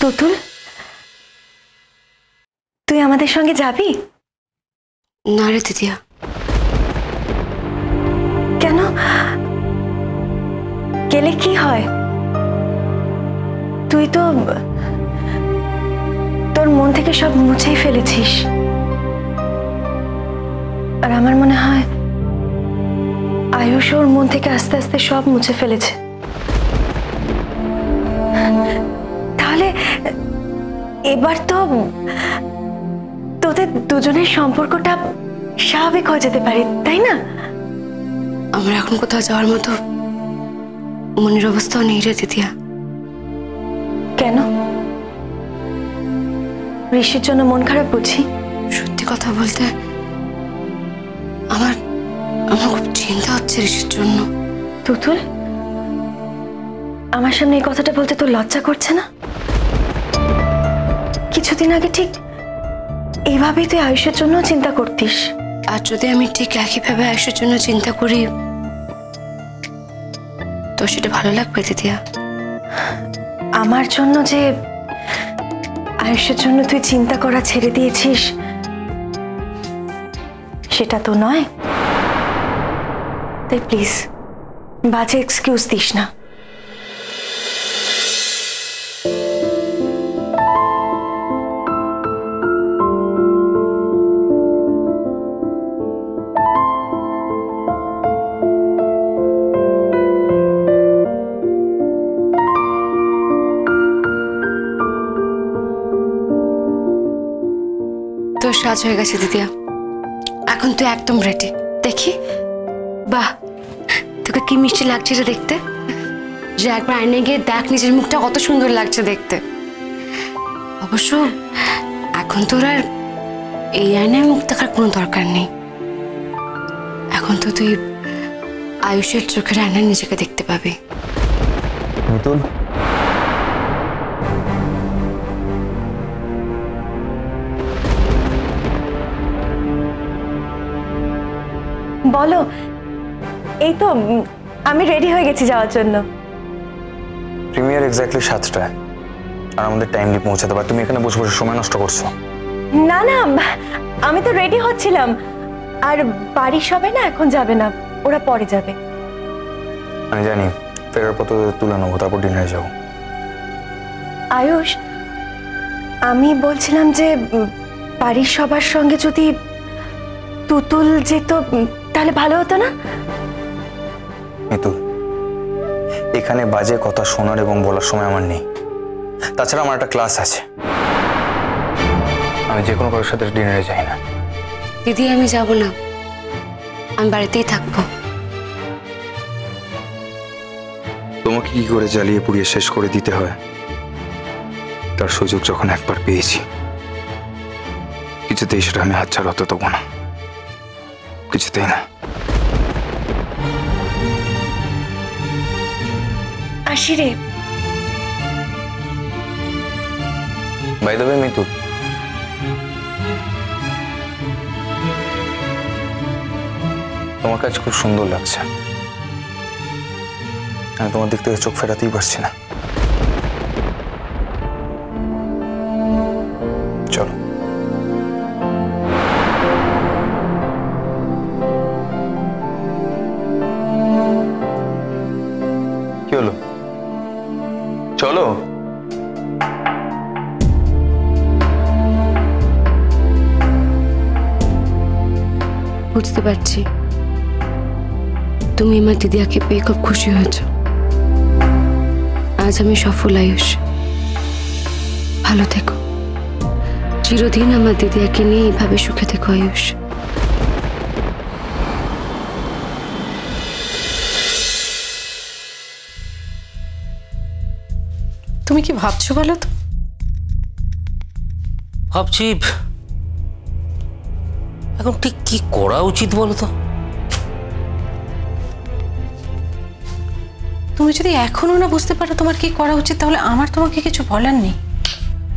তুতুল, তুই আমাদের সঙ্গে যাবি? না রে দিদিয়া। কেন? গেলে কি হয়? তুই তো তোর মন থেকে সব মুছেই ফেলেছিস, আর আমার মনে হয় আয়ুষ ওর মন থেকে আস্তে আস্তে সব মুছে ফেলেছে। তাহলে এবার তো তোদের দুজনের সম্পর্কটা স্বাভাবিক হয়ে যেতে পারে, তাই না? আমার এখন কোথাও যাওয়ার মতো মনের অবস্থাও নেই রে দিদিয়া। কেন? ঋষির জন্য মন খারাপ বুঝি? সত্যি কথা বলতে আমার খুব চিন্তা হচ্ছে ঋষির জন্য। তুতুল, আমার সামনে এই কথাটা বলতে তোর লজ্জা করছে না? কিছুদিন আগে ঠিক এইভাবেই তুই আয়ুষের জন্য চিন্তা করতিস। আর যদি আমি ঠিক একইভাবে আয়ুষের জন্য চিন্তা করি তো সেটা ভালো লাগবে দিদিয়া? আমার জন্য যে আয়ুষের জন্য তুই চিন্তা করা ছেড়ে দিয়েছিস সেটা তো নয়। তাই প্লিজ বাজে এক্সকিউজ দিস না। তোর সাজ হয়ে গেছে দিদিয়া, এখন তুই একদম রেডি। দেখি, বাহ, তোকে কি মিষ্টি লাগছে রে দেখতে। যে একবার আয়নায় গিয়ে দেখ নিজের মুখটা কত সুন্দর লাগছে দেখতে। অবশ্য এখন তোর আর এই আয়নায় মুখ দেখার কোনো দরকার নেই। এখন তো তুই আয়ুষের চোখের আয়নায় নিজেকে দেখতে পাবি। মিতুল, বলো। এই তো আমি রেডি হয়ে গেছি যাওয়ার জন্য। প্রিমিয়ার এক্স্যাক্টলি 7টায়, আর আমাদের টাইমলি পৌঁছাতে পারে। তুমি এখানে বসে বসে সময় নষ্ট করছো। না না, আমি তো রেডি হচ্ছিলাম। আর বাড়ির সবাই না এখন যাবে না, ওরা পরে যাবে। আমি জানি, ফেরার পর তো তুলে নেবো, তারপর ডিনারে যাবো। আয়ুষ, আমি বলছিলাম যে বাড়ির সবার সঙ্গে যদি তুতুল যেত তাহলে ভালো হতো না? মিতুল, এখানে বাজে কথা শোনার এবং বলার সময় আমার নেই। তাছাড়া আমার একটা ক্লাস আছে, আমি যে কোনো কারোর সাথে ডিনারে যাই না। দিদি, আমি যাব না, আমি বাড়িতেই থাকবো। তোমাকে কি করে জ্বালিয়ে পুড়িয়ে শেষ করে দিতে হয় তার সুযোগ যখন একবার পেয়েছি, কিছুতেই সেটা আমি হাতছাড়া হতে দেবো না, কিছুতেই না। আসি রে। বাই দ্য ওয়ে মিতুল, তোমার কাছে খুব সুন্দর লাগছে। আমি তোমার দিক থেকে চোখ ফেরাতেই পারছি না। চলো। কি হলো? চলো। বুঝতে পারছি তুমি আমার দিদিয়াকে পেয়ে খুব খুশি হয়েছ। আজ আমি সফল আয়ুষ। ভালো থেকো, চিরদিন আমার দিদিয়াকে নিয়ে এইভাবে সুখে থেকো আয়ুষ। তুমি কি ভাবছো বলো তো? ভাবছি এখন ঠিক কি করা উচিত বলো তো। তুমি যদি এখনো না বুঝতে পারো তোমার কি করা উচিত, তাহলে আমার তোমাকে কিছু বলার নেই।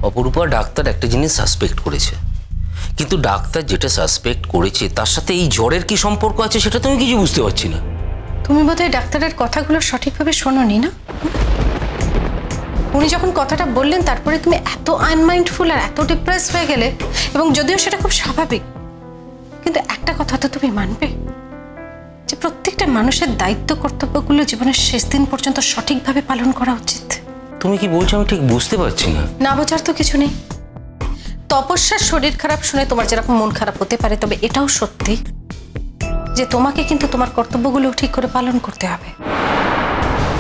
অপরূপা, ডাক্তার একটা জিনিস সাসপেক্ট করেছে, কিন্তু ডাক্তার যেটা সাসপেক্ট করেছে তার সাথে এই জ্বরের কি সম্পর্ক আছে সেটা তুমি কিছু বুঝতে পারছি না। তুমি বোধহয় ডাক্তারের কথাগুলো সঠিকভাবে শোনোনি না? উনি যখন কথাটা বললেন তারপরে তুমি এত আনমাইন্ডফুল আর এত ডিপ্রেস হয়ে গেলে, এবং যদিও সেটা খুব স্বাভাবিক, কিন্তু একটা কথা তো তুমি মানবে যে প্রত্যেকটা মানুষের দায়িত্ব কর্তব্যগুলো জীবনের শেষ দিন পর্যন্ত সঠিকভাবে পালন করা উচিত। তুমি কি বলছো আমি ঠিক বুঝতে পারছি না। না বোঝার তো কিছু নেই। তপস্যার শরীর খারাপ শুনে তোমার যেরকম মন খারাপ হতে পারে, তবে এটাও সত্যি যে তোমাকে কিন্তু তোমার কর্তব্যগুলো ঠিক করে পালন করতে হবে।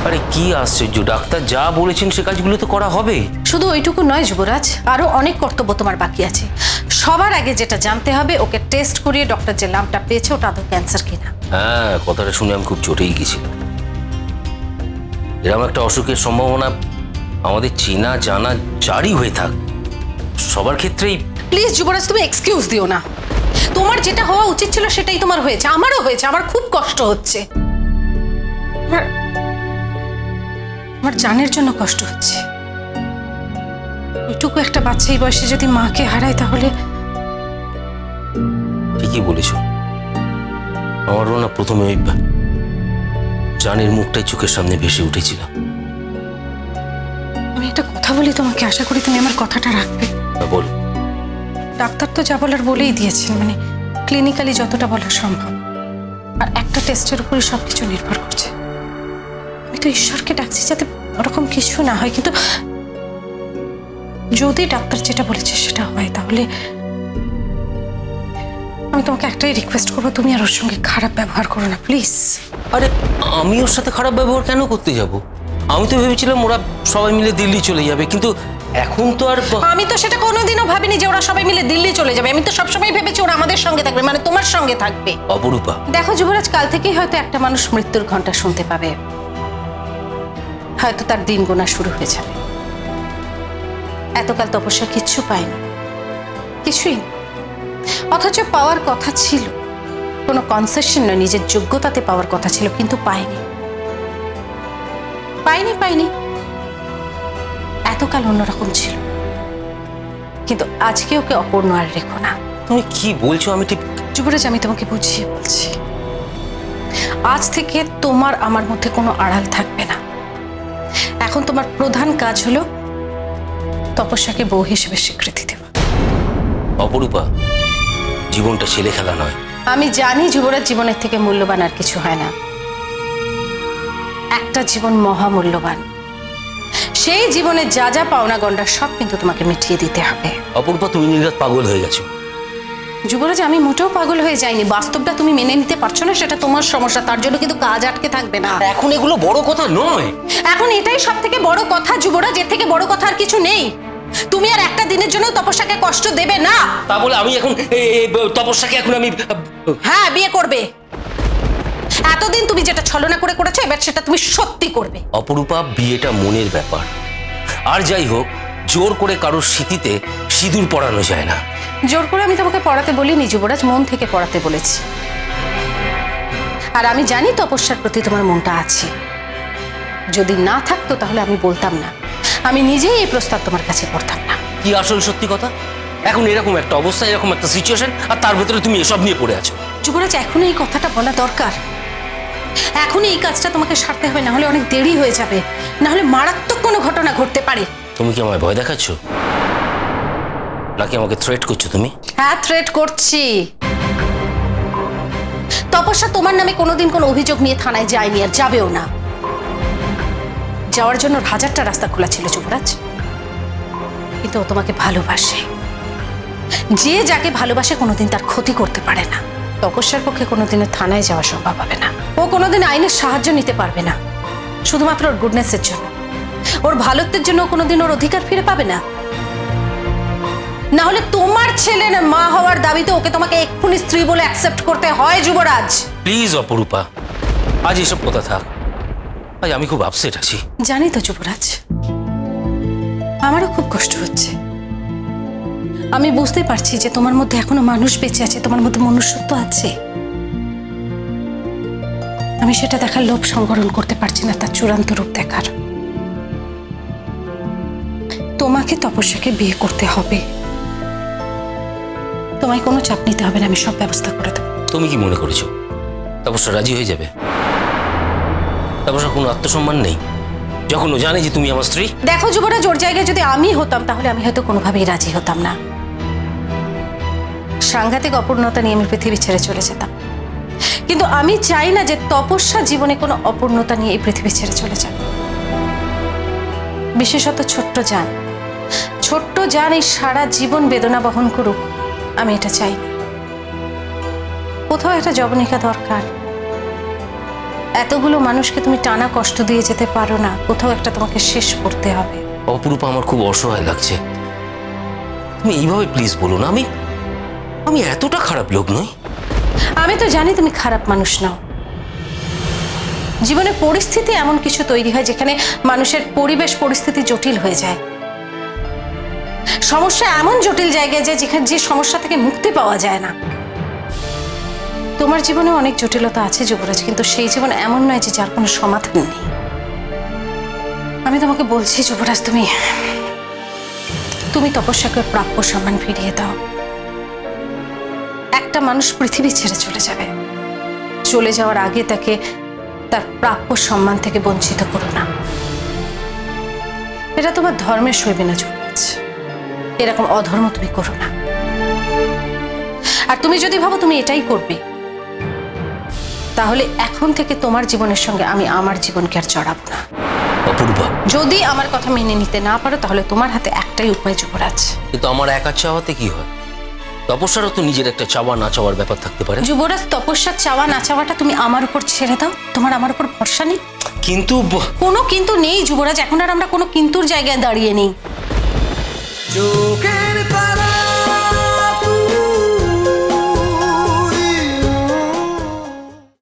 আরে কি আশ্চর্য, ডাক্তার যা বলেছেন সে কাজগুলো তো করা হবে। শুধু ওইটুকু নয় যুবরাজ, আরো অনেক কর্তব্য তোমার বাকি আছে। সবার আগে যেটা জানতে হবে, ওকে টেস্ট করিয়ে ডক্টর যে নামটা পেয়েছে ওটা আদৌ ক্যান্সার কিনা। হ্যাঁ, কথাটা শুনে আমি খুব চটেই গেছিলাম। এরকম একটা অসুখের সম্ভাবনা আমাদের চেনা জানা জারি হয়ে থাক সবার ক্ষেত্রেই। প্লিজ যুবরাজ, তুমি এক্সকিউজ দিও না। তোমার যেটা হওয়া উচিত ছিল সেটাই তোমার হয়েছে, আমারও হয়েছে। আমার খুব কষ্ট হচ্ছে, আমার জানের জন্য কষ্ট হচ্ছে। ওইটুকু একটা বাচ্চা এই বয়সে যদি মাকে হারায় তাহলে। ঠিকই বলেছ, আমারও না প্রথমে ওই জানের মুখটাই চোখের সামনে ভেসে উঠেছিল। আমি একটা কথা বলি তোমাকে, আশা করি তুমি আমার কথাটা রাখবে। বল। ডাক্তার তো যা বলার বলেই দিয়েছেন, মানে ক্লিনিক্যালি যতটা বলা সম্ভব, আর একটা টেস্টের উপরই সবকিছু নির্ভর করছে। আমি তো ঈশ্বরকে ডাকছি যাতে ওরকম কিছু না হয়, কিন্তু যদি ডাক্তার যেটা বলেছে সেটা হয় তাহলে আমি তোমাকে একটাই রিকোয়েস্ট করবো, তুমি আর ওর সঙ্গে খারাপ ব্যবহার করো না প্লিজ। আরে আমি ওর সাথে খারাপ ব্যবহার কেন করতে যাব? আমি তো ভেবেছিলাম ওরা সবাই মিলে দিল্লি চলে যাবে, কিন্তু এখন তো আর। আমি তো সেটা কোনোদিনও ভাবিনি যে ওরা সবাই মিলে দিল্লি চলে যাবে। আমি তো সবসময় ভেবেছি ওরা আমাদের সঙ্গে থাকবে, মানে তোমার সঙ্গে থাকবে। অপরূপা, দেখো যুবরাজ, কাল থেকেই হয়তো একটা মানুষ মৃত্যুর ঘন্টা শুনতে পাবে, হয়তো তার দিন গোনা শুরু হয়ে যাবে। এতকাল তপস্যা কিচ্ছু পায়নি, কিছুই না, অথচ পাওয়ার কথা ছিল। কোনো কনসেশন নয়, নিজের যোগ্যতাতে পাওয়ার কথা ছিল, কিন্তু পায়নি। এতকাল অন্যরকম ছিল, কিন্তু আজকে ওকে অপূর্ণ আর রেখো না। তুমি কি বলছো? আমি ঠিক। যুবরাজ, আমি তোমাকে বুঝিয়ে বলছি, আজ থেকে তোমার আমার মধ্যে কোনো আড়াল থাকবে না। এখন তোমার প্রধান কাজ হলো তপস্যাকে বউ হিসেবে স্বীকৃতি দেওয়া। অপরূপা, জীবনটা ছেলে খেলা নয়। আমি জানি যুবরাজ, জীবনের থেকে মূল্যবান আর কিছু হয় না। একটা জীবন মহামূল্যবান, সেই জীবনে যা যা পাওনা গন্ডা সব কিন্তু তোমাকে মিটিয়ে দিতে হবে। অপরূপা, তুমি নির্ঘাত পাগল হয়ে গেছো। যুবরাজ, আমি মোটেও পাগল হয়ে যাইনি। বাস্তবটা তুমি মেনে নিতে পারছো না, সেটা তোমার সমস্যা, তার জন্য কিন্তু কাজ আটকে থাকবে না। এখন এগুলো বড় কথা নয়। এখন এটাই সব থেকে বড় কথা যুবরাজ, এর থেকে বড় কথা আর কিছু নেই। তুমি আর একটা দিনের জন্য তপস্যাকে কষ্ট দেবে না। তা বলে আমি এখন তপস্যাকে এখন আমি। হ্যাঁ, বিয়ে করবে। এতদিন তুমি যেটা ছলনা করে করেছো, এবার সেটা তুমি সত্যি করবে। অপরূপা, বিয়েটা মনের ব্যাপার, আর যাই হোক জোর করে কারোর স্মৃতিতে সিঁদুর পরানো যায় না। জোর করে আমি তোমাকে পড়াতে বলিনি যুবরাজ, মন থেকে পড়াতে বলেছি। আর আমি জানি তপস্যার প্রতি তোমার মনটা আছে। যদি না থাকতো তাহলে আমি বলতাম না, আমি নিজেই এই প্রস্তাব তোমার কাছে করতাম না। কি আসল সত্যি কথা? এখন এরকম একটা অবস্থা, এরকম একটা সিচুয়েশন, আর তার ভেতরে তুমি এসব নিয়ে পড়ে আছো। যুবরাজ, এখন এই কথাটা বলা দরকার। এখন এই কাজটা তোমাকে সারতে হবে, না হলে অনেক দেরি হয়ে যাবে, না হলে মারাত্মক কোনো ঘটনা ঘটতে পারে। তুমি কি আমায় ভয় দেখাচ্ছ, নাকি আমাকে থ্রেট করছো তুমি? হ্যাঁ, থ্রেট করছি। তপস্যা তোমার নামে কোনোদিন কোনো অভিযোগ নিয়ে থানায় যায়নি, আর যাবেও না। যাওয়ার জন্য হাজারটা রাস্তা খোলা ছিল যুবরাজ, কিন্তু ও তোমাকে ভালোবাসে। যে যাকে ভালোবাসে কোনোদিন তার ক্ষতি করতে পারে না। তপস্যার পক্ষে কোনোদিনও থানায় যাওয়া সম্ভব হবে না। ও কোনোদিন আইনের সাহায্য নিতে পারবে না, শুধুমাত্র ওর গুডনেসের জন্য, ওর ভালোত্বের জন্য কোনোদিন ওর অধিকার ফিরে পাবে না। না হলে তোমার ছেলের মা হওয়ার দাবিতে ওকে তোমাকে এক্ষুনি স্ত্রী বলে অ্যাকসেপ্ট করতে হয় যুবরাজ। প্লিজ অপরূপা, আজ এসব কথা থাক, আজ আমি খুব আপসেট আছি। জানি তো যুবরাজ, আমারও খুব কষ্ট হচ্ছে। আমি বুঝতে পারছি যে তোমার মধ্যে এখনো মানুষ বেঁচে আছে, তোমার মধ্যে মনুষ্যত্ব আছে। আমি সেটা দেখার লোভ সংবরণ করতে পারছি না, তার চূড়ান্ত রূপ দেখার। তোমাকে তপস্যাকে বিয়ে করতে হবে, তোমায় কোনো চাপ নিতে হবে না, আমি সব ব্যবস্থা করে দেবো। তুমি কি মনে করেছো তপস্যা রাজি হয়ে যাবে? তপস্যার কোনো আত্মসম্মান নেই, যখন ও জানে যে তুমি আমার স্ত্রী? দেখো যুবরাজ, ওর জায়গায় যদি আমি হতাম তাহলে আমি হয়তো কোনোভাবেই রাজি হতাম না। সাংঘাতিক অপূর্ণতা নিয়ে আমি পৃথিবী ছেড়ে চলে যেতাম, কিন্তু আমি চাই না যে তপস্যা জীবনে কোনো অপূর্ণতা নিয়ে এই পৃথিবী ছেড়ে চলে যাক। বিশেষত ছোট্ট জান এই সারা জীবন বেদনা বহন করুক, আমি এটা চাই না। কোথাও একটা যবনিকা দরকার। এতগুলো মানুষকে তুমি টানা কষ্ট দিয়ে যেতে পারো না, কোথাও একটা তোমাকে শেষ করতে হবে। অপরূপা, আমার খুব অসহায় লাগছে। তুমি এইভাবে প্লিজ বলো না। আমি এতটা খারাপ লোক নই। আমি তো জানি তুমি খারাপ মানুষ নাও। জীবনে পরিস্থিতি এমন কিছু তৈরি হয় যেখানে মানুষের পরিবেশ পরিস্থিতি জটিল হয়ে যায়। সমস্যা এমন জটিল জায়গায় যায় যেখানে যে সমস্যা থেকে মুক্তি পাওয়া যায় না। তোমার জীবনে অনেক জটিলতা আছে যুবরাজ, কিন্তু সেই জীবন এমন নয় যে যার কোনো সমাধান নেই। আমি তোমাকে বলছি যুবরাজ, তুমি তপস্যাকে প্রাপ্য সম্মান ফিরিয়ে দাও। একটা মানুষ পৃথিবী ছেড়ে চলে যাবে, চলে যাওয়ার আগে তাকে তার প্রাপ্য সম্মান থেকে বঞ্চিত করো না। এটা তোমার ধর্মের সইবে না যুবরাজ, এরকম অধর্ম তুমি করো না। আর তুমি যদি ভাবো তুমি এটাই করবে, তাহলে এখন থেকে তোমার জীবনের সঙ্গে আমি আমার জীবনকে আর জড়াবো না। অপূর্বা, যদি আমার কথা মেনে নিতে না পারো তাহলে তোমার হাতে একটাই উপায় যুবরাজ। কিন্তু আমার একা চাওয়াতে কি হয়? তপস্যারও তো নিজের একটা চাওয়া না চাওয়ার ব্যাপার থাকতে পারে। যুবরাজ, তপস্যার চাওয়া না চাওয়াটা তুমি আমার উপর ছেড়ে দাও। তোমার আমার উপর ভরসা নেই? কিন্তু কোনো কিন্তু নেই যুবরাজ, এখন আর আমরা কোনো কিন্তুর জায়গায় দাঁড়িয়ে নেই। চোখের তারা